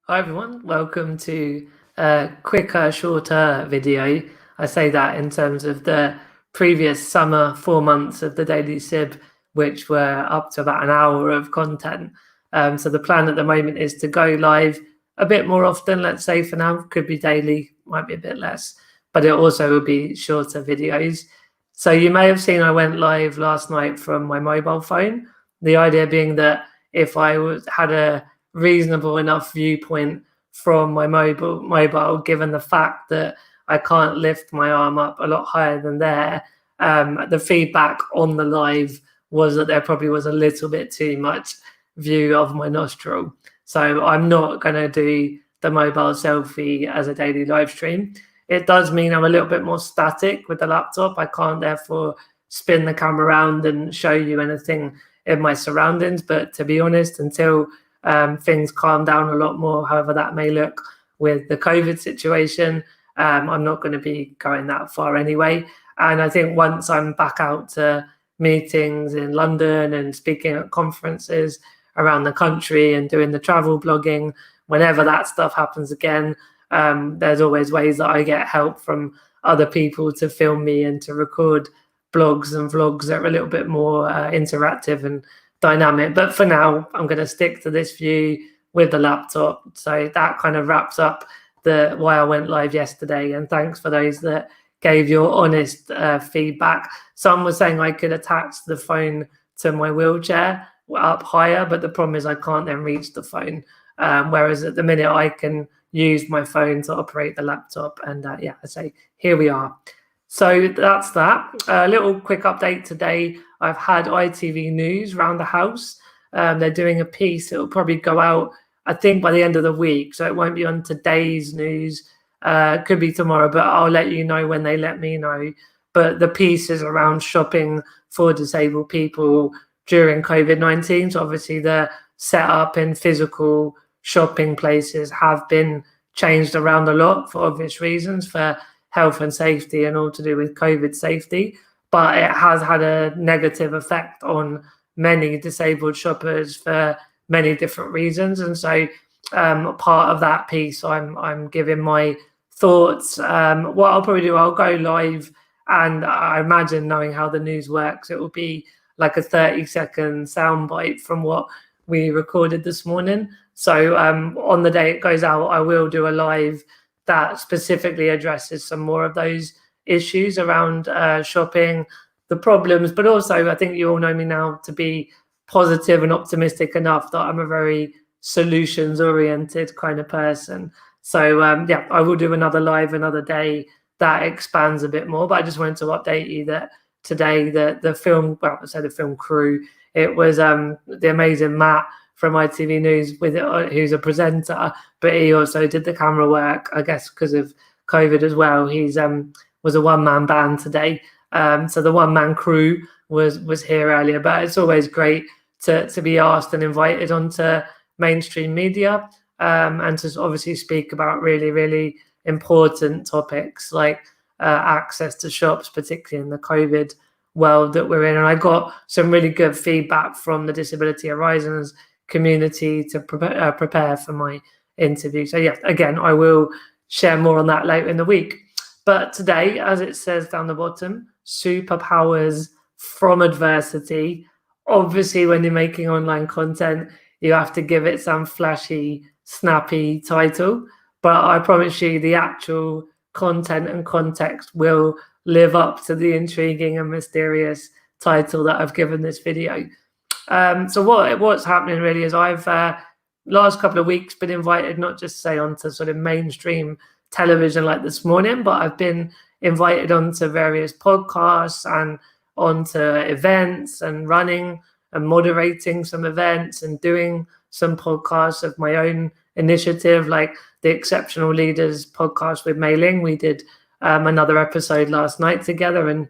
Hi everyone, welcome to a quicker, shorter video. I say that in terms of the previous summer 4 months of the Daily Sib, which were up to about an hour of content. So the plan at the moment is to go live a bit more often, let's say for now, could be daily, might be a bit less, but it also will be shorter videos. So you may have seen I went live last night from my mobile phone. The idea being that if I had a reasonable enough viewpoint from my mobile, given the fact that I can't lift my arm up a lot higher than there. The feedback on the live was that there probably was a little bit too much view of my nostril. So I'm not going to do the mobile selfie as a daily live stream. It does mean I'm a little bit more static with the laptop. I can't therefore spin the camera around and show you anything in my surroundings. But to be honest, until things calm down a lot more, however that may look with the COVID situation, I'm not going to be going that far anyway. And I think once I'm back out to meetings in London and speaking at conferences around the country and doing the travel blogging, whenever that stuff happens again, there's always ways that I get help from other people to film me and to record blogs and vlogs that are a little bit more interactive and dynamic. But for now, I'm going to stick to this view with the laptop. So that kind of wraps up why I went live yesterday. And thanks for those that gave your honest feedback. Some were saying I could attach the phone to my wheelchair up higher, but the problem is I can't then reach the phone. Whereas at the minute I can use my phone to operate the laptop. And yeah, I say here we are. So that's that. A little quick update today. I've had ITV News round the house. They're doing a piece. It'll probably go out, I think, by the end of the week. So it won't be on today's news. Could be tomorrow, but I'll let you know when they let me know. But the piece is around shopping for disabled people during COVID-19. So obviously the setup in physical shopping places have been changed around a lot for obvious reasons, for health and safety and all to do with COVID safety. But it has had a negative effect on many disabled shoppers for many different reasons. And so part of that piece, I'm giving my thoughts. What I'll probably do, I'll go live, and I imagine, knowing how the news works, it will be like a 30-second soundbite from what we recorded this morning. So on the day it goes out, I will do a live that specifically addresses some more of those issues around shopping, the problems, but also I think you all know me now to be positive and optimistic enough that I'm a very solutions-oriented kind of person. So yeah, I will do another live another day that expands a bit more, but I just wanted to update you that today the film, well, I say the film crew, it was the amazing Matt from ITV News who's a presenter, but he also did the camera work, I guess because of COVID as well. He's was a one-man band today. So the one-man crew was here earlier, but it's always great to be asked and invited onto mainstream media and to obviously speak about really, really important topics like access to shops, particularly in the COVID world that we're in. And I got some really good feedback from the Disability Horizons community to prepare for my interview. So yeah, again, I will share more on that later in the week. But today, as it says down the bottom, superpowers from adversity. Obviously, when you're making online content, you have to give it some flashy, snappy title. But I promise you the actual content and context will live up to the intriguing and mysterious title that I've given this video. So what's happening really is I've last couple of weeks been invited not just say onto sort of mainstream television like this morning, but I've been invited onto various podcasts and onto events and running and moderating some events and doing some podcasts of my own initiative, like the Exceptional Leaders podcast with Mei Ling. We did another episode last night together, and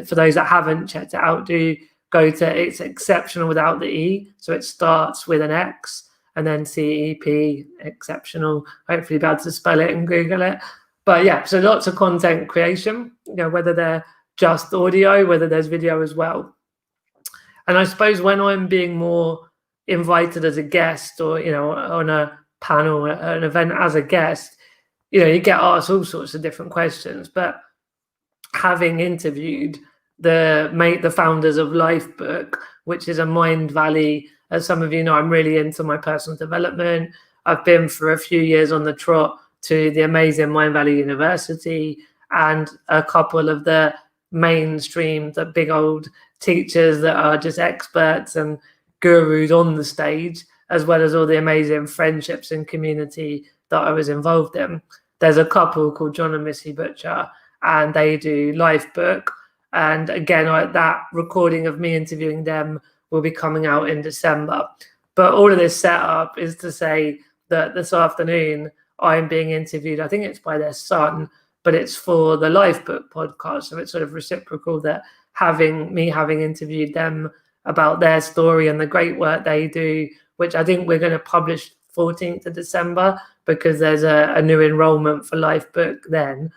for those that haven't checked it out, do go to It's Exceptional without the E. So it starts with an X and then CEP, Exceptional. Hopefully be able to spell it and Google it. But yeah, so lots of content creation, whether they're just audio, whether there's video as well. And I suppose when I'm being more invited as a guest or, on a panel at an event as a guest, you get asked all sorts of different questions. But having interviewed the founders of Lifebook, which is a Mind Valley, as some of you know, I'm really into my personal development. I've been for a few years on the trot to the amazing Mind Valley University, and a couple of the mainstream, the big old teachers that are just experts and gurus on the stage, as well as all the amazing friendships and community that I was involved in. There's a couple called John and Missy Butcher, and they do Lifebook. And again, that recording of me interviewing them will be coming out in December. But all of this setup is to say that this afternoon I'm being interviewed. I think it's by their son, but it's for the Lifebook podcast. So it's sort of reciprocal that having interviewed them about their story and the great work they do, which I think we're going to publish 14th of December because there's a new enrollment for Lifebook then.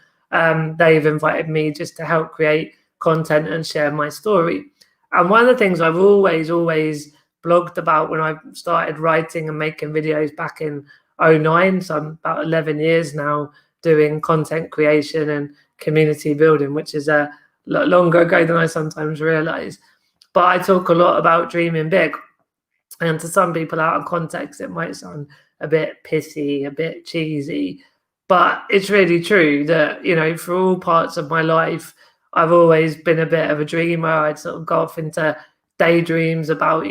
They've invited me just to help create content and share my story. And one of the things I've always blogged about when I started writing and making videos back in 2009, so I'm about 11 years now doing content creation and community building, which is a lot longer ago than I sometimes realize. But I talk a lot about dreaming big. And to some people out of context, it might sound a bit pissy, a bit cheesy, but it's really true that, for all parts of my life, I've always been a bit of a dreamer. I'd sort of go off into daydreams about,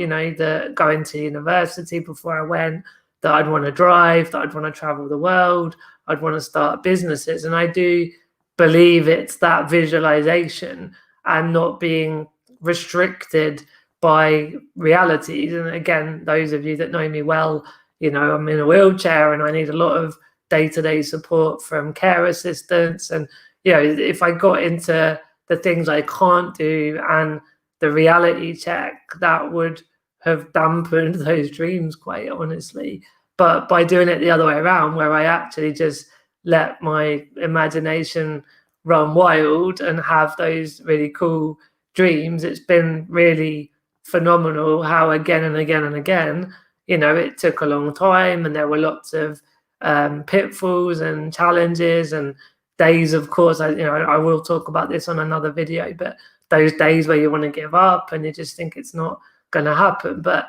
going to university before I went, that I'd want to drive, that I'd want to travel the world, I'd want to start businesses. And I do believe it's that visualization and not being restricted by realities. And again, those of you that know me well, I'm in a wheelchair and I need a lot of day-to-day support from care assistants. And, if I got into the things I can't do and the reality check, that would have dampened those dreams, quite honestly. But by doing it the other way around, where I actually just let my imagination run wild and have those really cool dreams, it's been really phenomenal how again and again and again, it took a long time and there were lots of pitfalls and challenges and days, of course. I will talk about this on another video, but those days where you want to give up and you just think it's not going to happen. But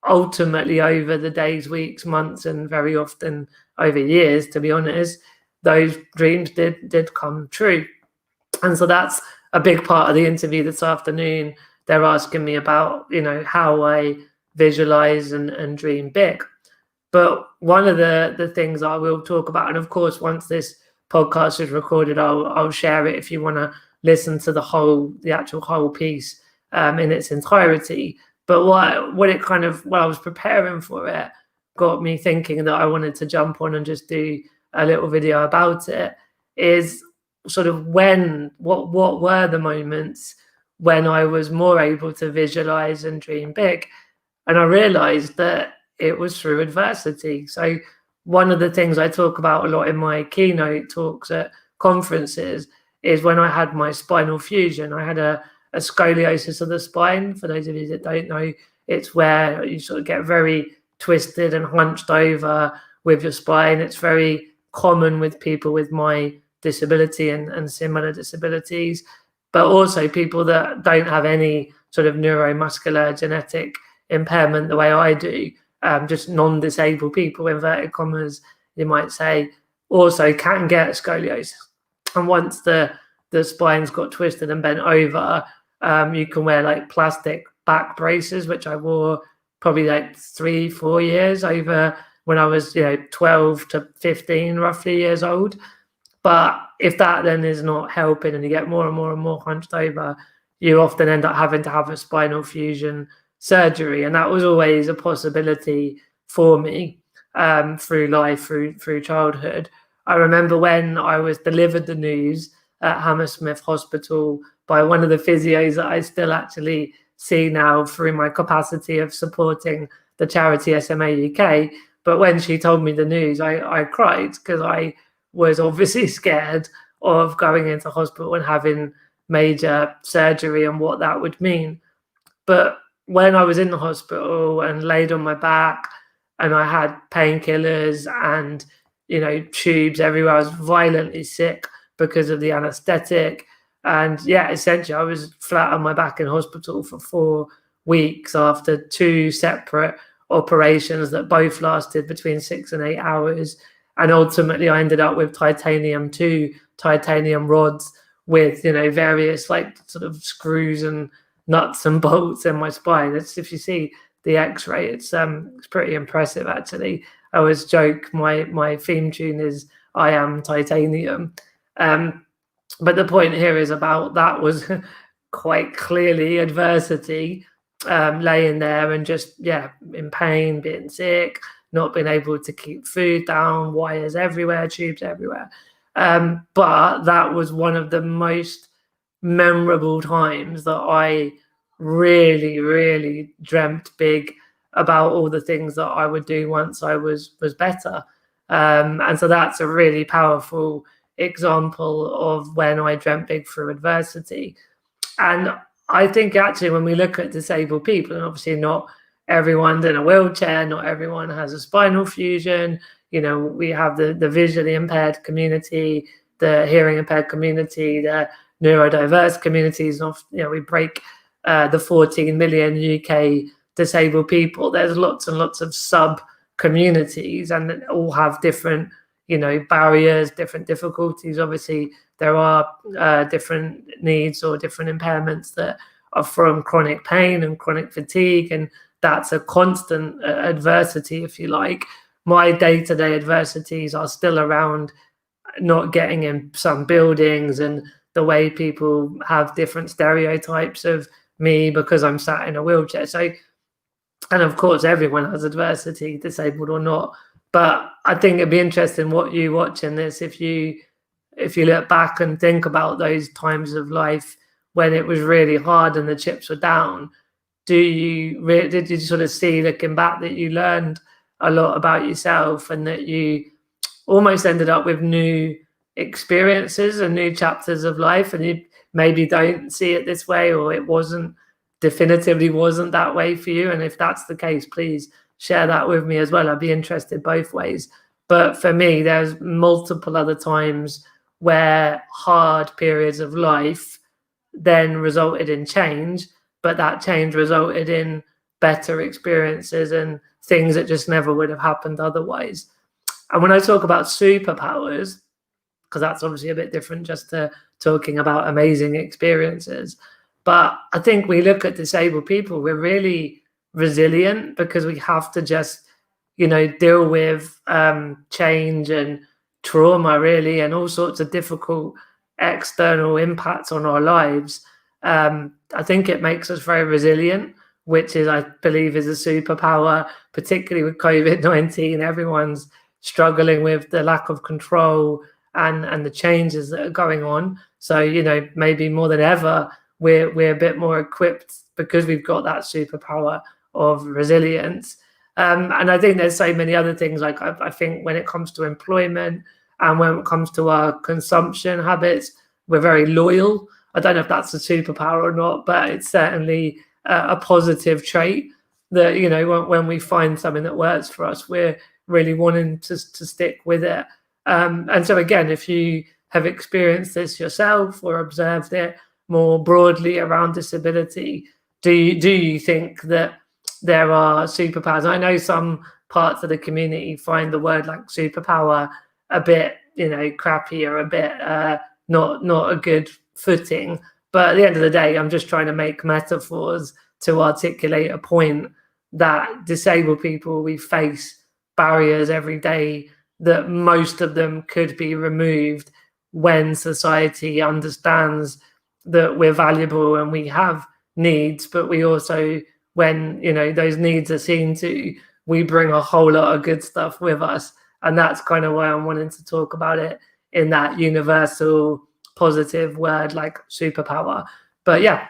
ultimately, over the days, weeks, months, and very often over years, to be honest, those dreams did come true. And so that's a big part of the interview this afternoon. They're asking me about, how I visualize and dream big. But one of the things I will talk about, and of course, once this podcast is recorded, I'll share it if you want to listen to the actual whole piece in its entirety. But what it kind of, while I was preparing for it, got me thinking that I wanted to jump on and just do a little video about it, is sort of what were the moments when I was more able to visualize and dream big. And I realized that it was through adversity. So one of the things I talk about a lot in my keynote talks at conferences is when I had my spinal fusion. I had a scoliosis of the spine. For those of you that don't know, it's where you sort of get very twisted and hunched over with your spine. It's very common with people with my disability and similar disabilities, but also people that don't have any sort of neuromuscular genetic impairment the way I do. Just non-disabled people, inverted commas, you might say, also can get scoliosis. And once the spine's got twisted and bent over, you can wear like plastic back braces, which I wore probably like 3-4 years over when I was 12 to 15 roughly years old. But if that then is not helping and you get more and more and more hunched over, you often end up having to have a spinal fusion surgery. And that was always a possibility for me through life, through childhood. I remember when I was delivered the news at Hammersmith Hospital by one of the physios that I still actually see now through my capacity of supporting the charity SMA UK. But when she told me the news, I cried because I was obviously scared of going into hospital and having major surgery and what that would mean. But when I was in the hospital and laid on my back, and I had painkillers and, tubes everywhere. I was violently sick because of the anesthetic. And yeah, essentially, I was flat on my back in hospital for 4 weeks after 2 separate operations that both lasted between 6 and 8 hours. And ultimately, I ended up with titanium rods with, various like sort of screws and nuts and bolts in my spine. If you see the X-ray, it's pretty impressive actually. I always joke my theme tune is "I am titanium." But the point here is about that was quite clearly adversity, laying there and just in pain, being sick, not being able to keep food down, wires everywhere, tubes everywhere. But that was one of the most memorable times that I really, really dreamt big about all the things that I would do once I was better. And so that's a really powerful example of when I dreamt big through adversity. And I think actually when we look at disabled people, and obviously not everyone's in a wheelchair, not everyone has a spinal fusion, we have the visually impaired community, the hearing impaired community, the neurodiverse communities, and we break the 14 million UK disabled people. There's lots and lots of sub communities, and they all have different barriers, different difficulties. Obviously there are different needs or different impairments that are from chronic pain and chronic fatigue, and that's a constant adversity, if you like. My day-to-day adversities are still around not getting in some buildings and the way people have different stereotypes of me because I'm sat in a wheelchair. So, and of course, everyone has adversity, disabled or not. But I think it'd be interesting what you watching this, if you look back and think about those times of life when it was really hard and the chips were down. Did you sort of see, looking back, that you learned a lot about yourself and that you almost ended up with new experiences and new chapters of life, and you maybe don't see it this way, or it definitively wasn't that way for you? And if that's the case, please share that with me as well. I'd be interested both ways. But for me, there's multiple other times where hard periods of life then resulted in change, but that change resulted in better experiences and things that just never would have happened otherwise. And when I talk about superpowers, because that's obviously a bit different just to talking about amazing experiences, but I think we look at disabled people, we're really resilient because we have to just, deal with change and trauma, really, and all sorts of difficult external impacts on our lives. I think it makes us very resilient, which is, I believe, is a superpower, particularly with COVID-19. Everyone's struggling with the lack of control and the changes that are going on. So, maybe more than ever, we're a bit more equipped because we've got that superpower of resilience. And I think there's so many other things. Like I think when it comes to employment and when it comes to our consumption habits, we're very loyal. I don't know if that's a superpower or not, but it's certainly a positive trait that, when we find something that works for us, we're really wanting to stick with it. And so again, if you have experienced this yourself or observed it more broadly around disability, do you think that there are superpowers? I know some parts of the community find the word like superpower a bit, crappy, or a bit not a good footing. But at the end of the day, I'm just trying to make metaphors to articulate a point that disabled people, we face barriers every day that most of them could be removed when society understands that we're valuable and we have needs, but we also, when those needs are seen to, we bring a whole lot of good stuff with us. And that's kind of why I'm wanting to talk about it in that universal positive word like superpower. But yeah,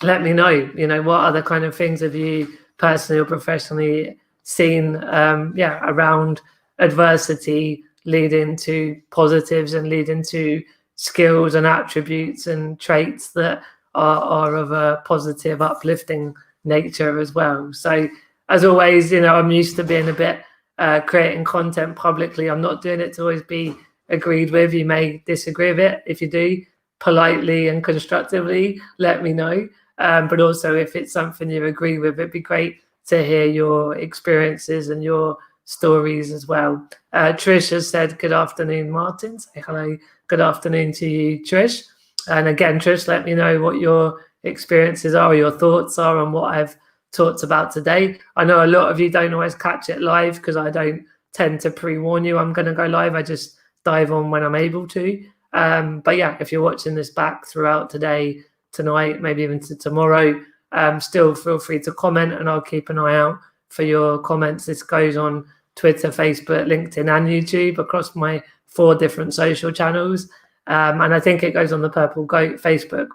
let me know, what other kind of things have you personally or professionally seen around adversity leading to positives and leading to skills and attributes and traits that are of a positive, uplifting nature as well. So as always, I'm used to being a bit creating content publicly. I'm not doing it to always be agreed with. You may disagree with it. If you do, politely and constructively, let me know. But also, if it's something you agree with, it'd be great to hear your experiences and your stories as well. Trish has said, good afternoon, Martin. Say hello, good afternoon to you, Trish. And again, Trish, let me know what your experiences are, or your thoughts are on what I've talked about today. I know a lot of you don't always catch it live because I don't tend to pre-warn you I'm going to go live. I just dive on when I'm able to. But yeah, if you're watching this back throughout today, tonight, maybe even to tomorrow, still feel free to comment, and I'll keep an eye out for your comments. This goes on Twitter, Facebook, LinkedIn, and YouTube across my 4 different social channels. And I think it goes on the Purple Goat Facebook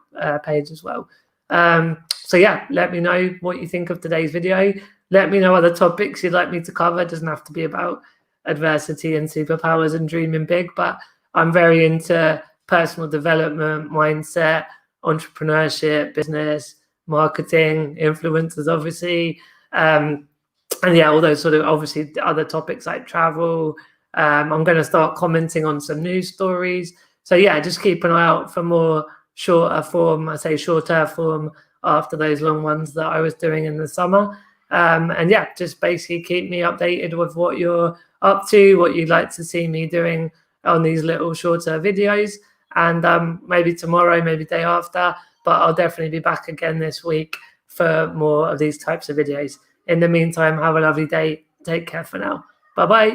page as well. So yeah, let me know what you think of today's video. Let me know other topics you'd like me to cover. It doesn't have to be about adversity and superpowers and dreaming big, but I'm very into personal development, mindset, entrepreneurship, business, marketing, influencers, obviously. And yeah, all those sort of obviously other topics like travel. I'm going to start commenting on some news stories. So yeah, just keep an eye out for more shorter form, I say shorter form after those long ones that I was doing in the summer. And yeah, just basically keep me updated with what you're up to, what you'd like to see me doing on these little shorter videos. And maybe tomorrow, maybe day after, but I'll definitely be back again this week for more of these types of videos. In the meantime, have a lovely day. Take care for now. Bye-bye.